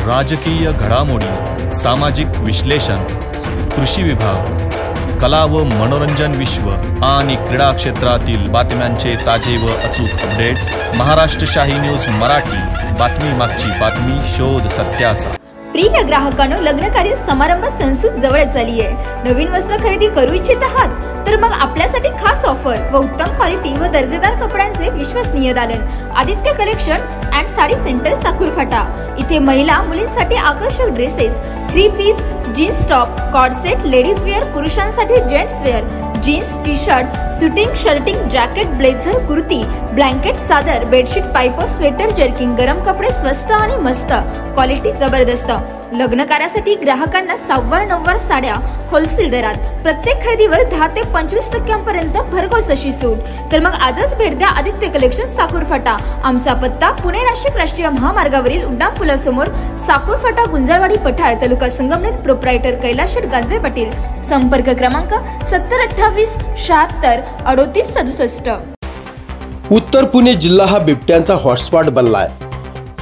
राजकीय घडामोडी, सामाजिक विश्लेषण, कृषी विभाग, कला व मनोरंजन विश्व आणि क्रीडा क्षेत्रातील बातम्यांचे ताजे व अचूक अपडेट्स महाराष्ट्र शाही न्यूज मराठी। बातमी मागची बातमी, शोध सत्याचा। प्रिय ग्राहकांनो, लग्न कार्य समारंभ संसूत जवळच आली आहे। नवीन वस्त्र खरेदी करू इच्छित आहात तर मग आपल्यासाठी खास ऑफर व उत्तम क्वालिटी व दर्जेदार कपड्यांचे विश्वसनीय दालन Aditya collections and sari centre Sakur Phata. इथे महिला मुलींसाठी आकर्षक dresses, 3 piece, jeans top, cord set, ladies wear, पुरुषांसाठी gents wear, jeans, T shirt, suiting, shirting, jacket, blazer, kurti, blanket, चादर, बेडशीट, पाइप, स्वेटर, जर्किंग, गरम कपडे स्वस्त आणि मस्त, क्वालिटी जबरदस्त। लग्न कार्यासाठी ग्राहकांना 9 साड्या होलसेल दरात, प्रत्येक खरेदीवर 10 ते 25% पर्यंत भरघोस अशी सूट। तर मग आजच भेट द्या आदित्य कलेक्शन साकुर फाटा। आमचा पत्ता पुणे नाशिक राष्ट्रीय महामार्गावरील उड्डाण पुलासमोर, साकुर फाटा, गुंजळवाडी पठार, तालुका संगमनेर। प्रोप्रायटर कैलाश शेठ गांजे पाटील। संपर्क क्रमांक 7028 76 38 67। उत्तर पुणे जिल्हा हा बिबट्यांचा हॉटस्पॉट बनलाय।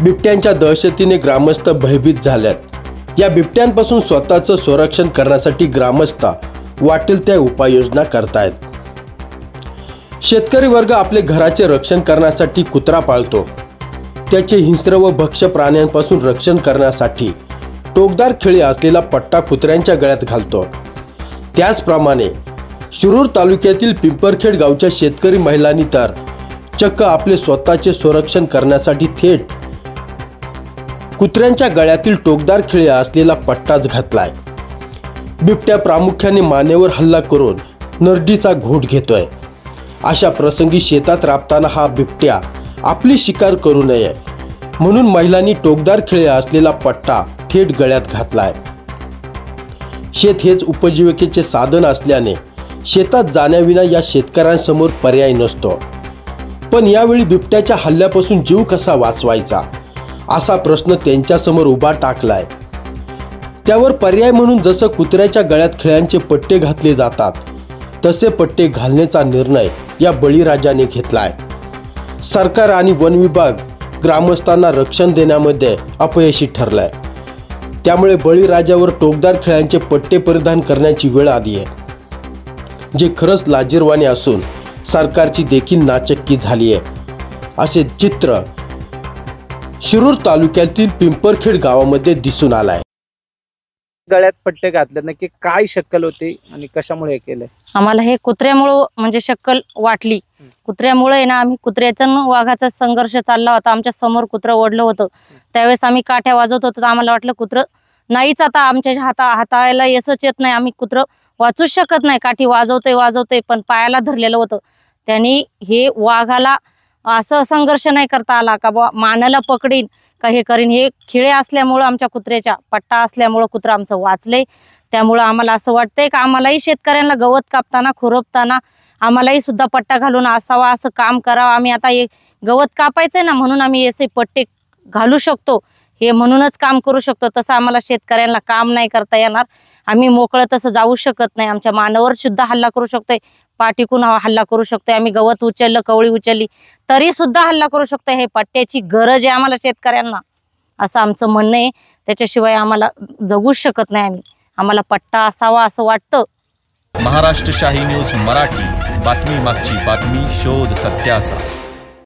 बिबट्यांच्या दहशतीने ग्रामस्थ भयभीत झालेत। या बिबट्यांपासून स्वतःचं संरक्षण करण्यासाठी ग्रामस्थ वाटेल त्या उपाययोजना करतायत। शेतकरी वर्ग आपले घराचे रक्षण करण्यासाठी कुत्रा पाळतो। त्याचे हिंस्र व भक्ष्य प्राण्यांपासून रक्षण करण्यासाठी टोकदार खिळे असलेला पट्टा कुत्र्यांच्या गळ्यात घालतो। त्याचप्रमाणे शिरूर तालुक्यातील पिंपरखेड गावच्या शेतकरी महिलांनी तर चक्क आपले स्वतःचे संरक्षण करण्यासाठी थेट कुत्र्यांच्या गळ्यातील टोकदार खिळे असलेला पट्टाच घातलाय। बिबट्या प्रामुख्याने मानेवर हल्ला करून नरडीचा घोट घेतोय। अशा प्रसंगी शेतात राबताना हा बिबट्या आपली शिकार करू नये म्हणून महिलांनी टोकदार खिळे असलेला पट्टा थेट गळ्यात घातलाय। शेत हेच उपजीविकेचे साधन असल्याने शेतात जाण्याविना या शेतकऱ्यांसमोर पर्याय नसतो। पण यावेळी बिबट्याच्या हल्ल्यापासून जीव कसा वाचवायचा असा प्रश्न त्यांच्यासमोर उभा टाकलाय। त्यावर पर्याय म्हणून जसं कुत्र्याच्या गळ्यात खिळ्यांचे पट्टे घातले जातात तसे पट्टे घालण्याचा निर्णय या बळीराजाने घेतलाय। सरकार आणि वन विभाग ग्रामस्थांना रक्षण देण्यामध्ये अपयशी ठरलाय। त्यामुळे बळीराजावर टोकदार खिळ्यांचे पट्टे परिधान करण्याची वेळ आली आहे, जे खरंच लाजिरवाणे असून सरकारची देखील नाचक्की झाली आहे असे चित्र शिरूर तालुक्यातील पिंपरखेड गावामध्ये दिसून आलाय। गळ्यात पट्टे घातले, नक्की काय शक्कल होती आणि कशामुळे केले? आम्हाला हे कुत्र्यामुळे म्हणजे शक्कल वाटली। कुत्र्यामुळे ना आम्ही कुत्र्याचा वाघाचा संघर्ष चालला होता। आमच्या समोर कुत्रं ओढलं होतं, त्यावेळेस आम्ही काठ्या वाजवत होतो। आम्हाला वाटलं कुत्रं नाहीच आता आमच्या हाताळायला यसच येत नाही, आम्ही कुत्रं वाचूच शकत नाही। काठी वाजवतोय पण पायाला धरलेलं होतं। त्यांनी हे वाघाला असं संघर्ष नाही करता आला का बा मानाला पकडीन का हे करीन। हे खिळे असल्यामुळं आमच्या कुत्र्याच्या पट्टा असल्यामुळं कुत्रं आमचं वाचले। त्यामुळं आम्हाला असं वाटतंय का आम्हालाही शेतकऱ्यांना गवत कापताना खुरपताना आम्हालाही सुद्धा पट्टा घालून असावा, असं काम करावं। आम्ही आता हे गवत कापायचंय ना म्हणून आम्ही असे पट्टे घालू शकतो, हे म्हणूनच काम करू शकतो। तसं आम्हाला शेतकऱ्यांना काम नाही करता येणार। आम्ही मोकळं तसं जाऊ शकत नाही। आमच्या मानावर सुद्धा हल्ला करू शकतोय, पाठीकून हल्ला करू शकतोय। आम्ही गवत उचललं, कवळी उचलली तरी सुद्धा हल्ला करू शकतोय। हे पट्ट्याची गरज आहे आम्हाला शेतकऱ्यांना, असं आमचं म्हणणं आहे। त्याच्याशिवाय आम्हाला जगूच शकत नाही आम्हाला पट्टा असावा असं वाटतं। महाराष्ट्र शाही न्यूज मराठी, बातमी मागची बातमी, शोध सत्याचा।